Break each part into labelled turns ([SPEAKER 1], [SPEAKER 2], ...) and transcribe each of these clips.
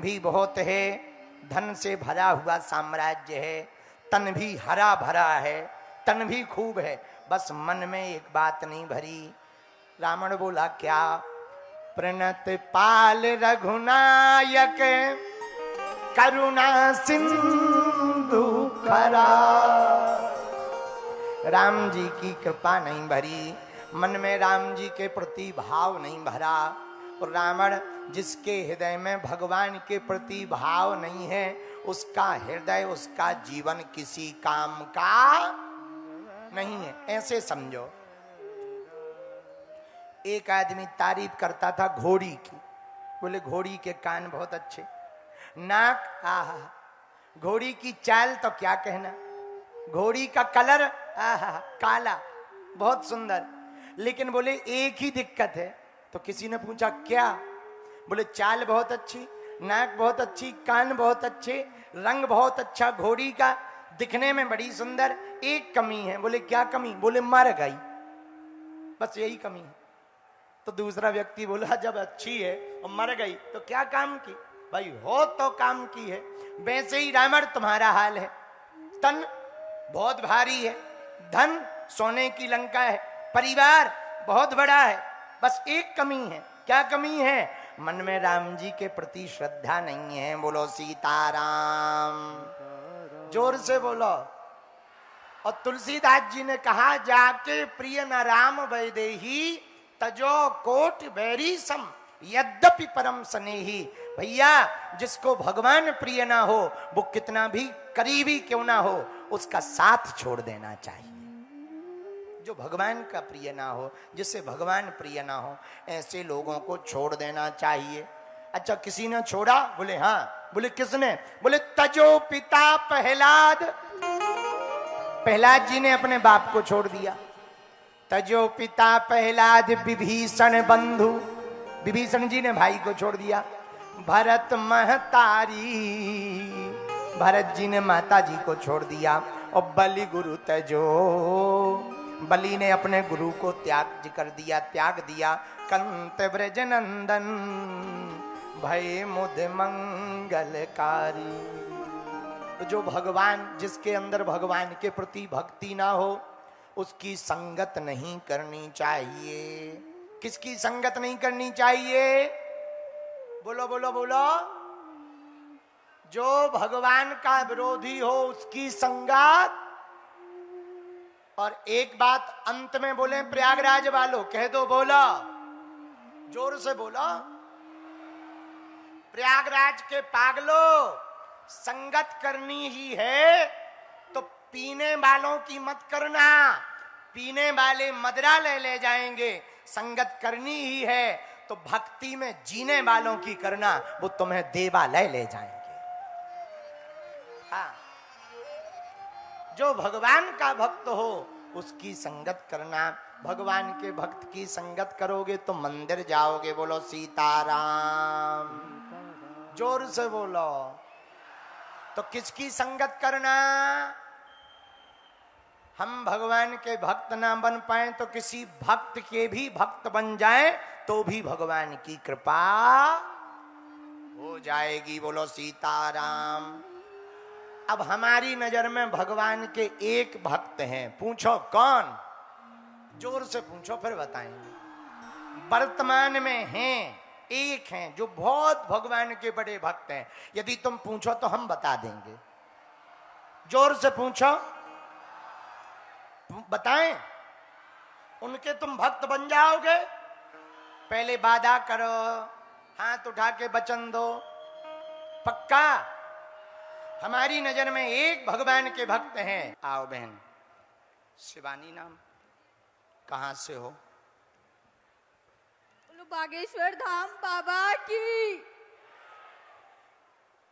[SPEAKER 1] भी बहुत है, धन से भरा हुआ साम्राज्य है, तन भी हरा भरा है, तन भी खूब है, बस मन में एक बात नहीं भरी। रावण बोला क्या? प्रणत पाल रघुनायक करुणा सिंधु खरा। राम जी की कृपा नहीं भरी, मन में राम जी के प्रति भाव नहीं भरा। और रावण जिसके हृदय में भगवान के प्रति भाव नहीं है, उसका हृदय, उसका जीवन किसी काम का नहीं है, ऐसे समझो। एक आदमी तारीफ करता था घोड़ी की, बोले घोड़ी के कान बहुत अच्छे, नाक आहा, घोड़ी की चाल तो क्या कहना, घोड़ी का कलर आहा काला, बहुत सुंदर। लेकिन बोले एक ही दिक्कत है। तो किसी ने पूछा क्या? बोले चाल बहुत अच्छी, नाक बहुत अच्छी, कान बहुत अच्छे, रंग बहुत अच्छा घोड़ी का, दिखने में बड़ी सुंदर, एक कमी है। बोले क्या कमी? बोले मर गई, बस यही कमी है। तो दूसरा व्यक्ति बोला जब अच्छी है और मर गई तो क्या काम की? भाई हो तो काम की है। वैसे ही रावण तुम्हारा हाल है, तन बहुत भारी है, धन सोने की लंका है, परिवार बहुत बड़ा है, बस एक कमी है। क्या कमी है? मन में राम जी के प्रति श्रद्धा नहीं है। बोलो सीताराम, जोर से बोलो। और तुलसीदास जी ने कहा जाके प्रिय न राम वैदेही तजो कोट बैरी सम यद्यपि परम स्नेही। भैया जिसको भगवान प्रिय ना हो, वो कितना भी करीबी क्यों ना हो, उसका साथ छोड़ देना चाहिए। जो भगवान का प्रिय ना हो, जिससे भगवान प्रिय ना हो, ऐसे लोगों को छोड़ देना चाहिए। अच्छा किसी ने छोड़ा? बोले हाँ। बोले किसने? बोले तजो पिता प्रहलाद, प्रहलाद जी ने अपने बाप को छोड़ दिया। तजो पिता प्रहलाद विभीषण बंधु, विभीषण जी ने भाई को छोड़ दिया। भरत महतारी, भरत जी ने माता जी को छोड़ दिया। और बलि गुरु तजो, बलि ने अपने गुरु को त्याग कर दिया, त्याग दिया। कंत ब्रज नंदन भय मुद मंगलकारी। तो जो भगवान, जिसके अंदर भगवान के प्रति भक्ति ना हो, उसकी संगत नहीं करनी चाहिए। किसकी संगत नहीं करनी चाहिए? बोलो बोलो बोलो। जो भगवान का विरोधी हो उसकी संगत। और एक बात अंत में बोले प्रयागराज वालों, कह दो, बोलो जोर से बोलो। प्रयागराज के पागलों, संगत करनी ही है तो पीने वालों की मत करना, पीने वाले मदरा ले जाएंगे। संगत करनी ही है तो भक्ति में जीने वालों की करना, वो तुम्हें देवालय ले जाएंगे। हाँ, जो भगवान का भक्त हो उसकी संगत करना। भगवान के भक्त की संगत करोगे तो मंदिर जाओगे। बोलो सीताराम, जोर से बोलो। तो किसकी संगत करना? हम भगवान के भक्त ना बन पाए तो किसी भक्त के भी भक्त बन जाए तो भी भगवान की कृपा हो जाएगी। बोलो सीताराम। अब हमारी नजर में भगवान के एक भक्त हैं, पूछो कौन? जोर से पूछो फिर बताएंगे। वर्तमान में हैं, एक हैं जो बहुत भगवान के बड़े भक्त हैं। यदि तुम पूछो तो हम बता देंगे। जोर से पूछो, बताएं। उनके तुम भक्त बन जाओगे? पहले वादा करो, हाथ उठा के वचन दो, पक्का। हमारी नजर में एक भगवान के भक्त हैं। आओ बहन, शिवानी नाम, कहां से हो?
[SPEAKER 2] बागेश्वर धाम बाबा की।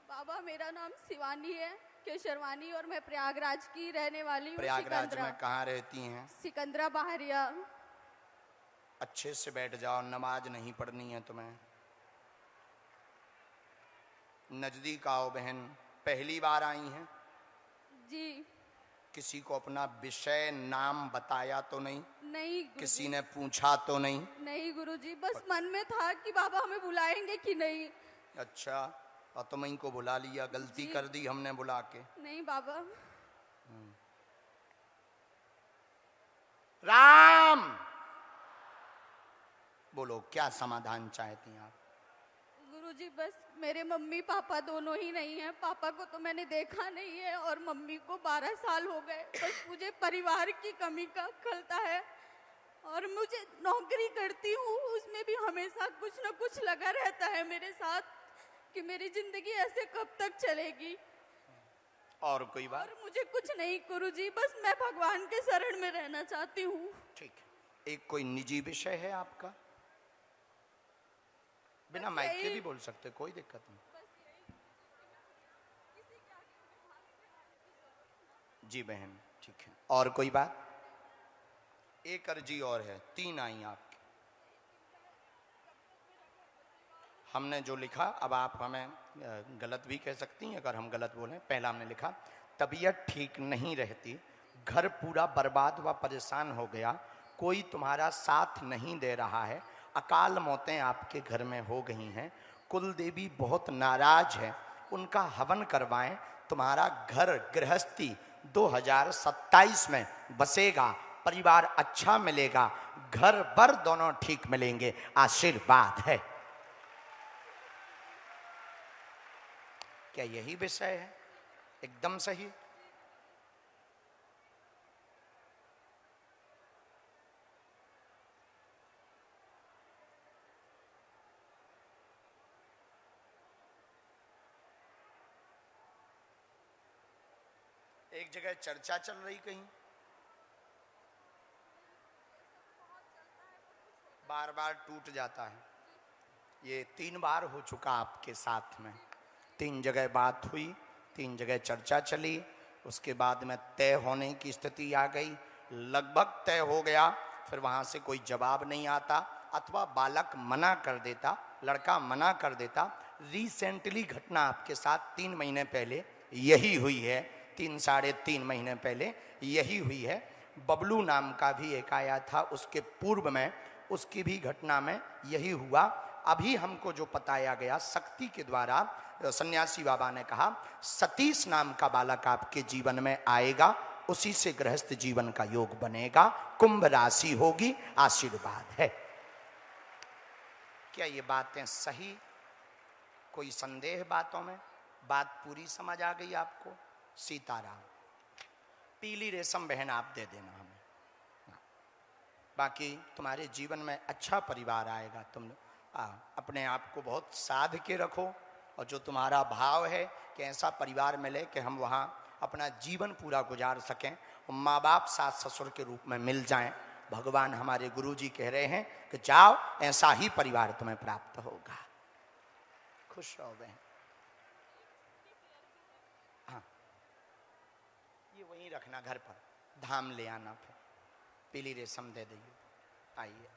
[SPEAKER 2] बाबा मेरा नाम शिवानी है, केशरवानी, और मैं प्रयागराज की रहने वाली हूँ।
[SPEAKER 1] प्रयागराज में कहाँ रहती हैं?
[SPEAKER 2] सिकंदरा बाहरिया।
[SPEAKER 1] अच्छे से बैठ जाओ, नमाज नहीं पढ़नी है तुम्हें। नजदीक आओ बहन। पहली बार आई हैं?
[SPEAKER 2] जी।
[SPEAKER 1] किसी को अपना विषय नाम बताया तो नहीं?
[SPEAKER 2] नहीं।
[SPEAKER 1] किसी ने पूछा तो नहीं?
[SPEAKER 2] नहीं गुरुजी, बस मन में था कि बाबा हमें बुलाएंगे कि नहीं।
[SPEAKER 1] अच्छा, और तुम इनको बुला लिया, गलती कर दी हमने बुला के।
[SPEAKER 2] नहीं बाबा।
[SPEAKER 1] राम बोलो, क्या समाधान चाहती हैं आप?
[SPEAKER 2] गुरुजी बस मेरे मम्मी पापा दोनों ही नहीं है। पापा को तो मैंने देखा नहीं है और मम्मी को 12 साल हो गए। बस मुझे परिवार की कमी का खलता है और मुझे नौकरी करती हूँ, उसमें भी हमेशा कुछ न कुछ लगा रहता है मेरे साथ कि मेरी जिंदगी ऐसे कब तक चलेगी।
[SPEAKER 1] और कोई बात?
[SPEAKER 2] और मुझे कुछ नहीं गुरुजी, बस मैं भगवान के शरण में रहना चाहती हूँ।
[SPEAKER 1] ठीक है, एक कोई निजी विषय है आपका? बिना माइक के भी बोल सकते, कोई दिक्कत नहीं। जी बहन, ठीक है। और कोई बात? एक अर्जी और है, 3 आई आपकी। हमने जो लिखा, अब आप हमें गलत भी कह सकती हैं अगर हम गलत बोलें। पहला हमने लिखा तबीयत ठीक नहीं रहती, घर पूरा बर्बाद व परेशान हो गया, कोई तुम्हारा साथ नहीं दे रहा है, अकाल मौतें आपके घर में हो गई हैं, कुल देवी बहुत नाराज है, उनका हवन करवाएं, तुम्हारा घर गृहस्थी 2027 में बसेगा, परिवार अच्छा मिलेगा, घर बर दोनों ठीक मिलेंगे, आशीर्वाद है। क्या यही विषय है? एकदम सही। एक जगह चर्चा चल रही कहीं, बार बार टूट जाता है। ये 3 बार हो चुका आपके साथ में। 3 जगह बात हुई, 3 जगह चर्चा चली, उसके बाद में तय होने की स्थिति आ गई, लगभग तय हो गया, फिर वहाँ से कोई जवाब नहीं आता, अथवा बालक मना कर देता, लड़का मना कर देता। रिसेंटली घटना आपके साथ 3 महीने पहले यही हुई है, 3 साढ़े 3 महीने पहले यही हुई है। बबलू नाम का भी एक आया था, उसके पूर्व में उसकी भी घटना में यही हुआ। अभी हमको जो बताया गया शक्ति के द्वारा, सन्यासी बाबा ने कहा सतीश नाम का बालक आपके जीवन में आएगा, उसी से गृहस्थ जीवन का योग बनेगा, कुंभ राशि होगी, आशीर्वाद है। क्या ये बातें सही? कोई संदेह बातों में? बात पूरी समझ आ गई आपको? सीताराम। पीली रेशम बहन आप दे देना हमें, बाकी तुम्हारे जीवन में अच्छा परिवार आएगा। तुम अपने आप को बहुत साध के रखो, और जो तुम्हारा भाव है कि ऐसा परिवार मिले कि हम वहाँ अपना जीवन पूरा गुजार सकें, माँ बाप सास ससुर के रूप में मिल जाएं। भगवान हमारे गुरुजी कह रहे हैं कि जाओ, ऐसा ही परिवार तुम्हें प्राप्त होगा। खुश रहो बहन। हाँ, ये वहीं रखना घर पर, धाम ले आना, फिर पीली रेशम दे देंगे। आइए।